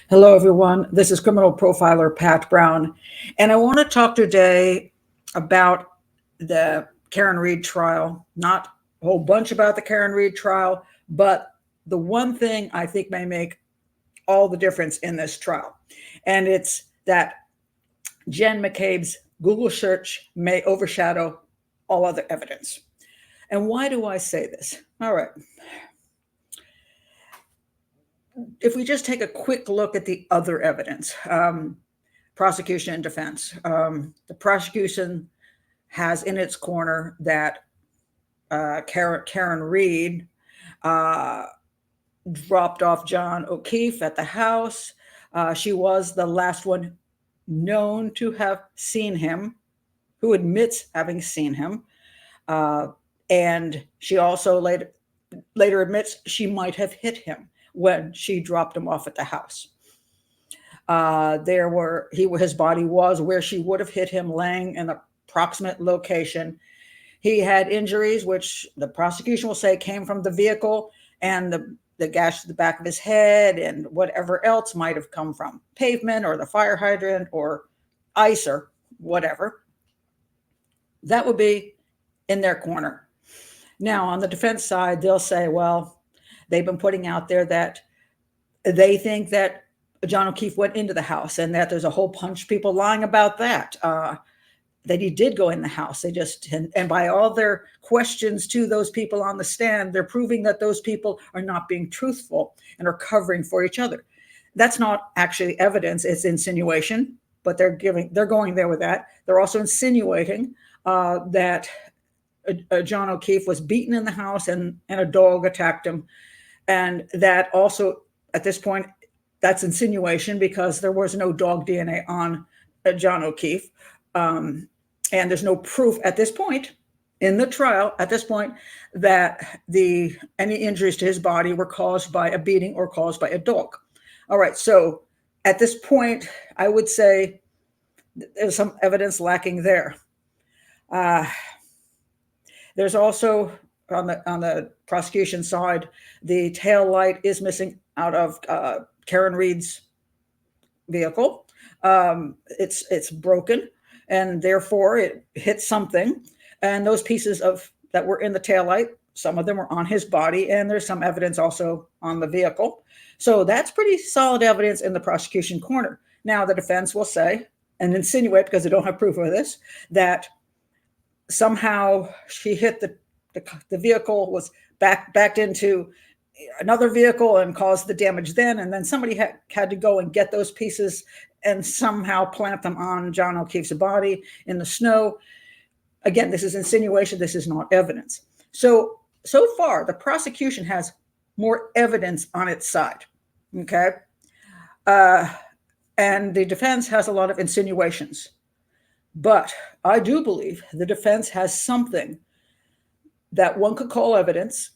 Hello, everyone. This is criminal profiler Pat Brown, and I want to talk today about the Karen Reed trial. Not a whole bunch about the Karen Reed trial, but the one thing I think may make all the difference in this trial, and it's that Jen McCabe's Google search may overshadow all other evidence. And why do I say this? All right. If we just take a quick look at the other evidence, prosecution and defense. The prosecution has in its corner that Karen Reed uh, dropped off John O'Keefe at the house. She was the last one known to have seen him, who admits having seen him. Uh, and she also later admits she might have hit him when she dropped him off at the house. His body was where she would have hit him, laying in the approximate location. He had injuries, which the prosecution will say came from the vehicle and the gash to the back of his head and whatever else might have come from pavement or the fire hydrant or ice or whatever. That would be in their corner. Now, on the defense side, they'll say, well, they've been putting out there that they think that John O'Keefe went into the house and that there's a whole bunch of people lying about that. That he did go in the house. They just, and by all their questions to those people on the stand, they're proving that those people are not being truthful and are covering for each other. That's not actually evidence, it's insinuation, but they're going there with that. They're also insinuating that John O'Keefe was beaten in the house and a dog attacked him. And that also, at this point, that's insinuation because there was no dog DNA on John O'Keefe. And there's no proof at this point in the trial, at this point, that any injuries to his body were caused by a beating or caused by a dog. All right, so at this point, I would say there's some evidence lacking there. There's also on the prosecution side, the tail light is missing out of Karen Reed's vehicle. It's broken, and therefore it hit something. And those pieces that were in the taillight, some of them were on his body, and there's some evidence also on the vehicle. So that's pretty solid evidence in the prosecution corner. Now the defense will say and insinuate, because they don't have proof of this, that somehow she hit the vehicle, was backed into another vehicle and caused the damage then, and then somebody had to go and get those pieces and somehow plant them on John O'Keefe's body in the snow. Again, this is insinuation. This is not evidence. So far, the prosecution has more evidence on its side, okay? And the defense has a lot of insinuations. But I do believe the defense has something that one could call evidence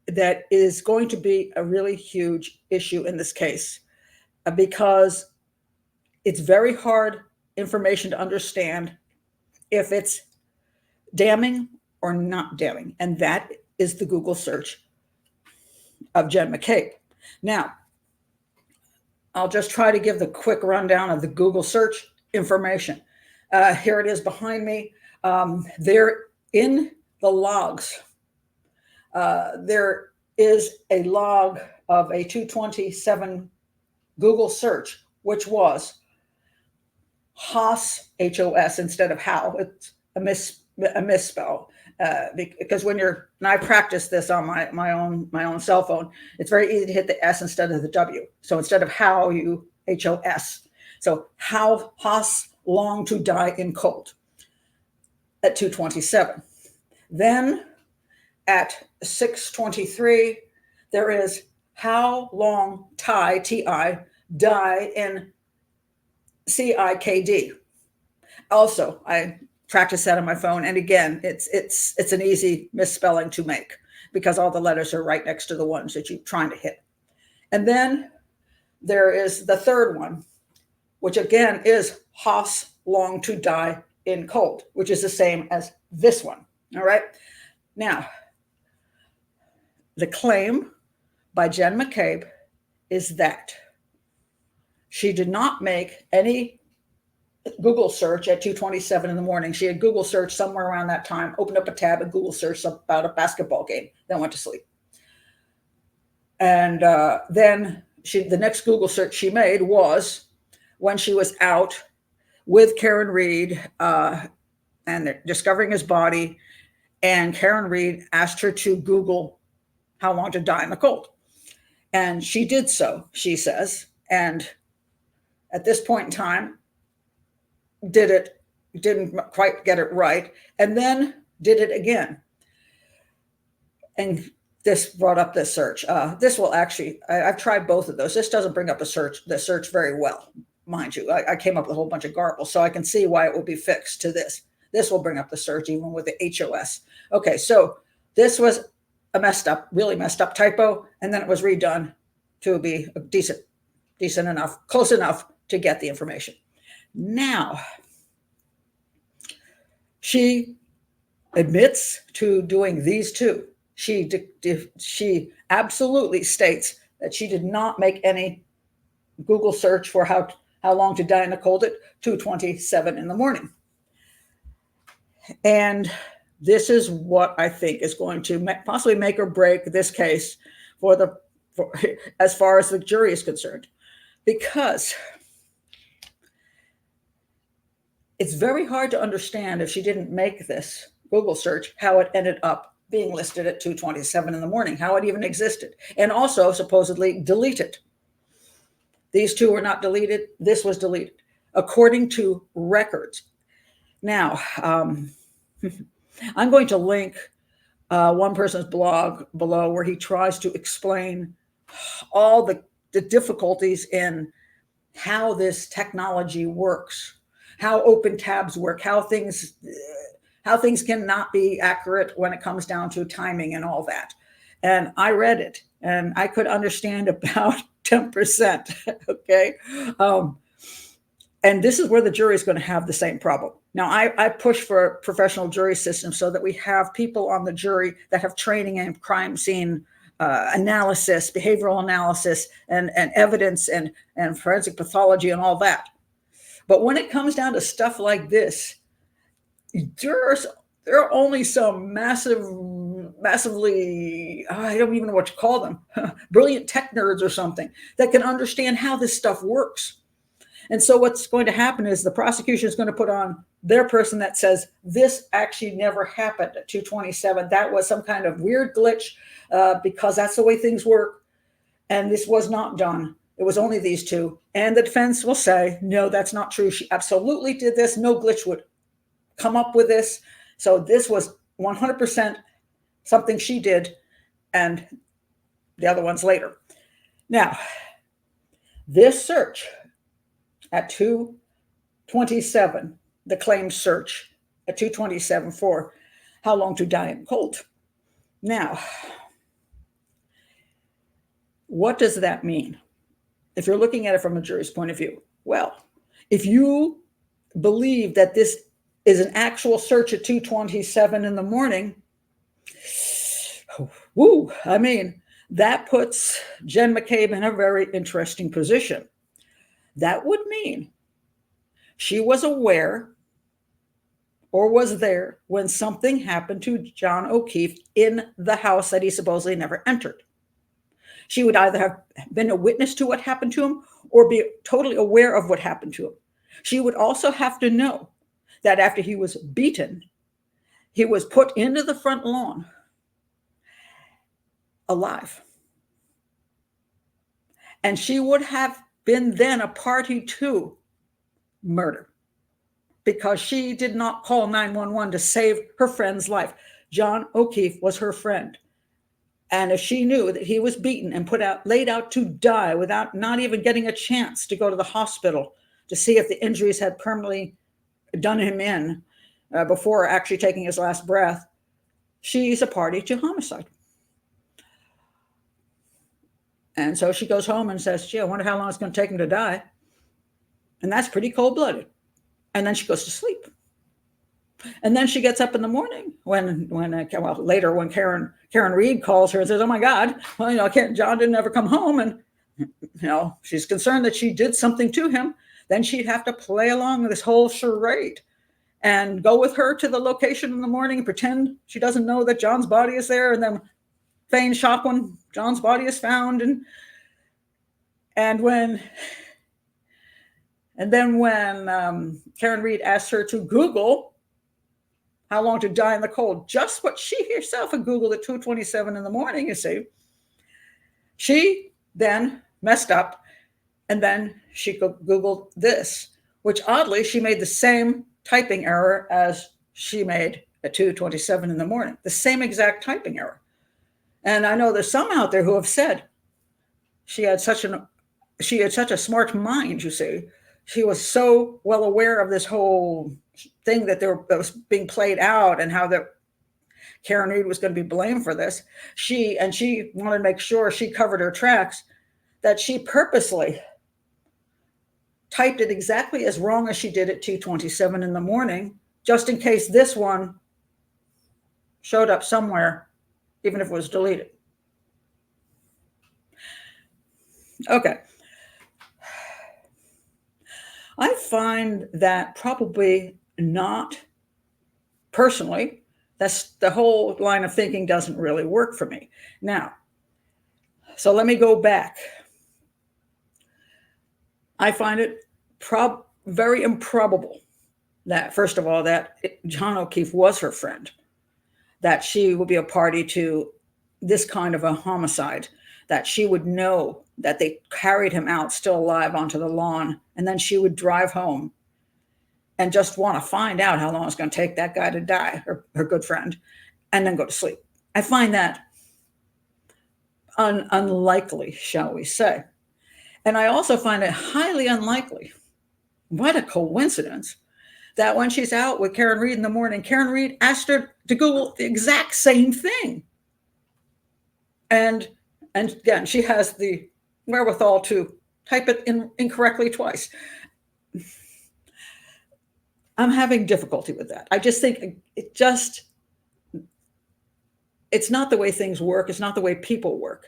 that is going to be a really huge issue in this case, because it's very hard information to understand if it's damning or not damning. And that is the Google search of Jen McCabe. Now, I'll just try to give the quick rundown of the Google search information. Here it is behind me. There in the logs, there is a log of a 227 Google search, which was Haas, H-O-S, instead of how. It's a misspell. Because when I practice this on my own cell phone, it's very easy to hit the S instead of the W. So instead of how, you H-O-S. So how Haas long to die in cold at 227. Then at 623, there is how long Ti die in CIKD. Also, I practice that on my phone, and again, it's an easy misspelling to make because all the letters are right next to the ones that you're trying to hit. And then there is the third one, which again is Haas long to die in cold, which is the same as this one. All right. Now, the claim by Jen McCabe is that She did not make any Google search at 2:27 in the morning. She had Google search somewhere around that time, opened up a tab and Google searched about a basketball game, then went to sleep. And then the next Google search she made was when she was out with Karen Reed and discovering his body. And Karen Reed asked her to Google how long to die in the cold. And she did so, she says. And at this point in time, didn't quite get it right, and then did it again. And this brought up this search. This will actually, I've tried both of those. This doesn't bring up the search very well, mind you. I came up with a whole bunch of garble, so I can see why it will be fixed to this. This will bring up the search even with the HOS. Okay, so this was a really messed up typo, and then it was redone to be decent enough, close enough to get the information. Now, she admits to doing these two. She absolutely states that she did not make any Google search for how long to die in the cold at 2:27 in the morning. And this is what I think is going to possibly make or break this case as far as the jury is concerned, because it's very hard to understand if she didn't make this Google search, how it ended up being listed at 2:27 in the morning, how it even existed, and also supposedly deleted. These two were not deleted. This was deleted, according to records. Now, I'm going to link one person's blog below where he tries to explain all the difficulties in how this technology works, how open tabs work, how things cannot be accurate when it comes down to timing and all that. And I read it and I could understand about 10%. Okay. And this is where the jury is going to have the same problem. Now, I push for a professional jury system so that we have people on the jury that have training in crime scene analysis, behavioral analysis, and evidence and forensic pathology and all that. But when it comes down to stuff like this, there are only some massively, I don't even know what to call them, brilliant tech nerds or something that can understand how this stuff works. And so what's going to happen is the prosecution is going to put on their person that says this actually never happened at 2:27. That was some kind of weird glitch because that's the way things work. And this was not done. It was only these two. And the defense will say, no, that's not true. She absolutely did this. No glitch would come up with this. So this was 100% something she did, and the other ones later. Now, this search at 2:27, the claimed search at 2:27 for how long to die in cold. Now, what does that mean? If you're looking at it from a jury's point of view, well, if you believe that this is an actual search at 2:27 in the morning, I mean, that puts Jen McCabe in a very interesting position. That would mean she was aware or was there when something happened to John O'Keefe in the house that he supposedly never entered. She would either have been a witness to what happened to him or be totally aware of what happened to him. She would also have to know that after he was beaten, he was put into the front lawn alive. And she would have been then a party to murder because she did not call 911 to save her friend's life. John O'Keefe was her friend. And if she knew that he was beaten and laid out to die without not even getting a chance to go to the hospital to see if the injuries had permanently done him in before actually taking his last breath, she's a party to homicide. And so she goes home and says, gee, I wonder how long it's going to take him to die. And that's pretty cold-blooded. And then she goes to sleep. And then she gets up in the morning later when Karen Reed calls her and says, oh my God, well, John didn't ever come home. And she's concerned that she did something to him, then she'd have to play along this whole charade and go with her to the location in the morning and pretend she doesn't know that John's body is there, and then feign shock when John's body is found. And then when Karen Reed asked her to Google how long to die in the cold, just what she herself had Googled at 2:27 in the morning, you see, she then messed up, and then she Googled this, which oddly, she made the same typing error as she made at 2:27 in the morning, the same exact typing error. And I know there's some out there who have said she had such a smart mind, you see. She was so well aware of this whole thing that was being played out, and how that Karen Reed was going to be blamed for this. She wanted to make sure she covered her tracks, that she purposely typed it exactly as wrong as she did at 2:27 in the morning, just in case this one showed up somewhere, even if it was deleted. Okay. I find that probably not, personally, that's the whole line of thinking doesn't really work for me. Now, so let me go back. I find it very improbable that, first of all, that John O'Keefe was her friend, that she would be a party to this kind of a homicide, that she would know that they carried him out still alive onto the lawn, and then she would drive home and just want to find out how long it's going to take that guy to die, her good friend, and then go to sleep. I find that unlikely, shall we say. And I also find it highly unlikely, what a coincidence, that when she's out with Karen Reed in the morning, Karen Reed asked her to Google the exact same thing. And again, she has the wherewithal to type it incorrectly twice. I'm having difficulty with that. I just think it's not the way things work. It's not the way people work.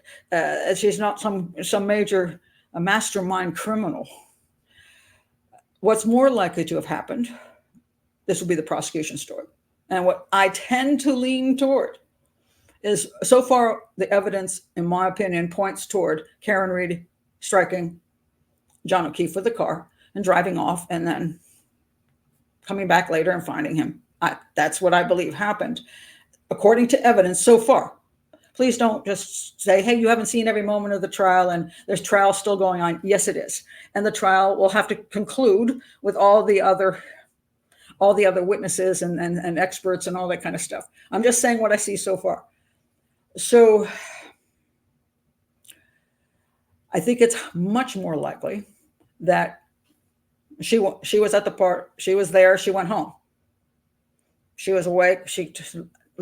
She's not some major mastermind criminal. What's more likely to have happened, this will be the prosecution story. And what I tend to lean toward is, so far, the evidence, in my opinion, points toward Karen Reed striking John O'Keefe with the car and driving off, and then coming back later and finding him. That's what I believe happened, according to evidence so far. Please don't just say, hey, you haven't seen every moment of the trial and there's trial still going on. Yes, it is. And the trial will have to conclude with all the other witnesses and experts and all that kind of stuff. I'm just saying what I see so far. So I think it's much more likely that she was at the park. She was there. She went home. She was awake. She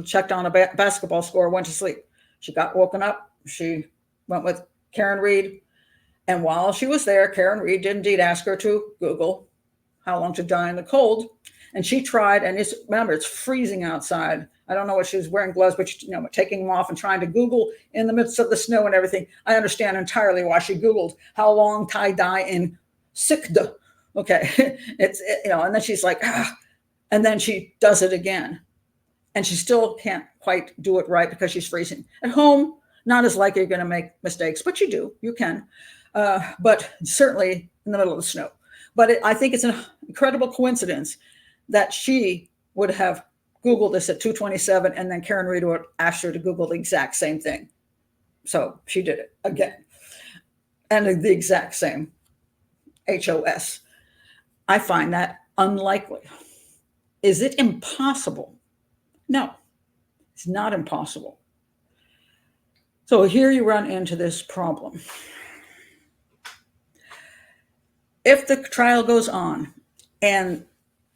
checked on a basketball score, went to sleep. She got woken up. She went with Karen Reed. And while she was there, Karen Reed did indeed ask her to Google how long to die in the cold. And she tried, and remember, it's freezing outside. I don't know what she was wearing, gloves, but taking them off and trying to Google in the midst of the snow and everything. I understand entirely why she Googled how long to die in Sikda. Okay, and then she's like, and then she does it again. And she still can't quite do it right because she's freezing. At home, not as likely you're going to make mistakes, but you can. But certainly in the middle of the snow. But I think it's an incredible coincidence that she would have Googled this at 2:27, and then Karen Reed would ask her to Google the exact same thing. So she did it again. And the exact same HOS. I find that unlikely. Is it impossible? No, it's not impossible. So here you run into this problem. If the trial goes on and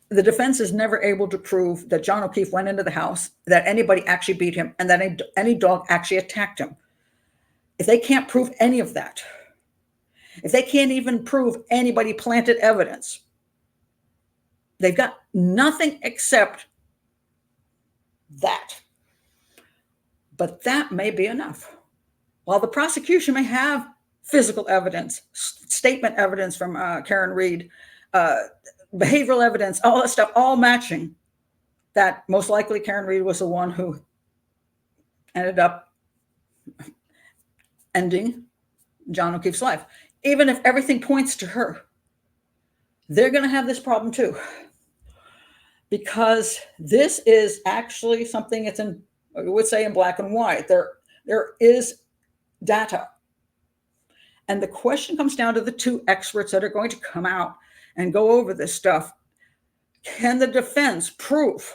the defense is never able to prove that John O'Keefe went into the house, that anybody actually beat him, and that any dog actually attacked him, if they can't prove any of that, if they can't even prove anybody planted evidence, they've got nothing except that. But that may be enough. While the prosecution may have physical evidence, statement evidence from Karen Reed, behavioral evidence, all that stuff, all matching that most likely Karen Reed was the one who ended up ending John O'Keefe's life. Even if everything points to her, they're going to have this problem too. Because this is actually something it's in, I would say, in black and white. There is data. And the question comes down to the two experts that are going to come out and go over this stuff. Can the defense prove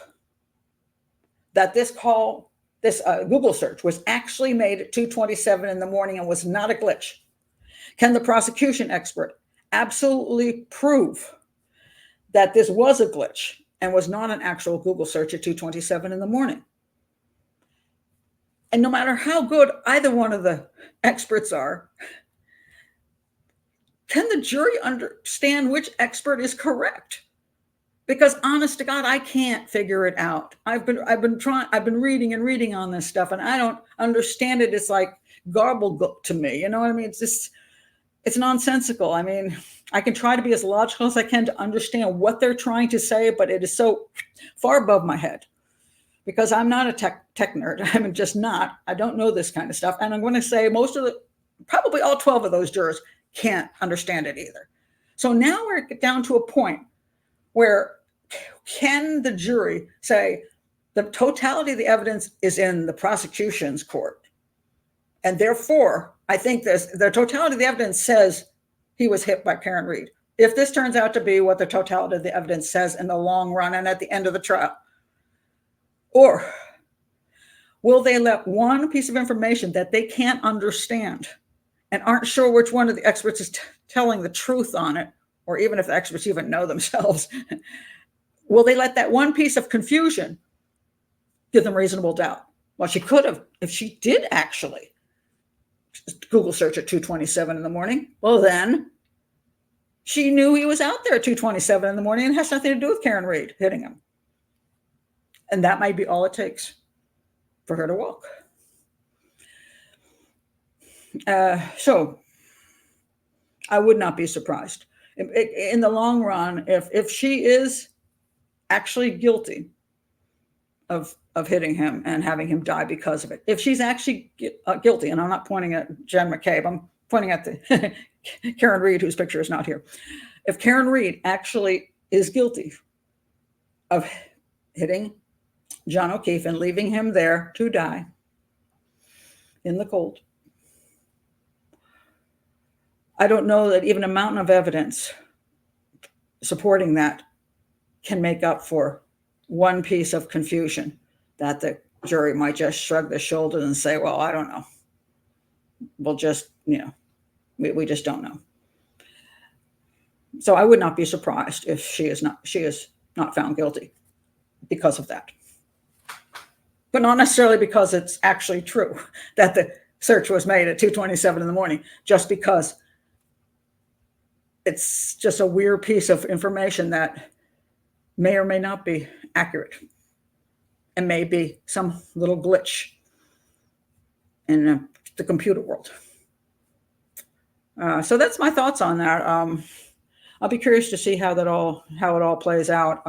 that this Google search was actually made at 2:27 in the morning and was not a glitch? Can the prosecution expert absolutely prove that this was a glitch and was not an actual Google search at 2:27 in the morning? And no matter how good either one of the experts are, can the jury understand which expert is correct? Because honest to God, I can't figure it out. I've been reading on this stuff, and I don't understand it. It's like garbled to me. You know what I mean? It's nonsensical. I mean, I can try to be as logical as I can to understand what they're trying to say, but it is so far above my head because I'm not a tech nerd. I'm just not. I don't know this kind of stuff. And I'm going to say probably all 12 of those jurors can't understand it either. So now we're down to a point where can the jury say the totality of the evidence is in the prosecution's court? And therefore, I think the totality of the evidence says he was hit by Karen Reed. If this turns out to be what the totality of the evidence says in the long run and at the end of the trial, or will they let one piece of information that they can't understand and aren't sure which one of the experts is telling the truth on it, or even if the experts even know themselves, will they let that one piece of confusion give them reasonable doubt? Well, she could have, if she did actually Google search at 2:27 in the morning, well, then she knew he was out there at 2:27 in the morning and has nothing to do with Karen Reed hitting him. And that might be all it takes for her to walk. So I would not be surprised in the long run if she is actually guilty of hitting him and having him die because of it. If she's actually guilty, and I'm not pointing at Jen McCabe, I'm pointing at the Karen Reed, whose picture is not here. If Karen Reed actually is guilty of hitting John O'Keefe and leaving him there to die in the cold, I don't know that even a mountain of evidence supporting that can make up for one piece of confusion that the jury might just shrug their shoulders and say, well, I don't know. We'll just, we just don't know. So I would not be surprised if she is not found guilty because of that. But not necessarily because it's actually true that the search was made at 2:27 in the morning, just because it's just a weird piece of information that may or may not be accurate and may be some little glitch in the computer world. So that's my thoughts on that. I'll be curious to see how it all plays out.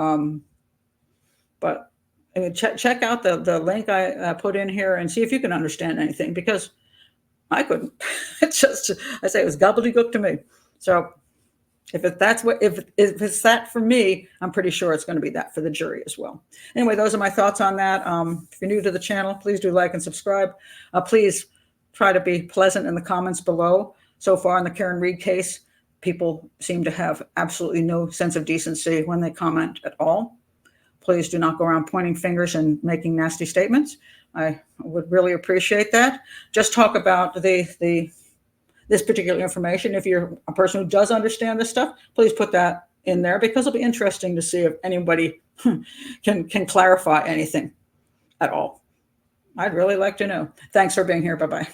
But check out the link I put in here and see if you can understand anything, because I couldn't. I say it was gobbledygook to me. So if it's that for me, I'm pretty sure it's going to be that for the jury as well. Anyway, those are my thoughts on that. If you're new to the channel, please do like and subscribe. Please try to be pleasant in the comments below. So far in the Karen Reed case, people seem to have absolutely no sense of decency when they comment at all. Please do not go around pointing fingers and making nasty statements. I would really appreciate that. Just talk about this particular information. If you're a person who does understand this stuff, please put that in there, because it'll be interesting to see if anybody can clarify anything at all. I'd really like to know. Thanks for being here. Bye-bye.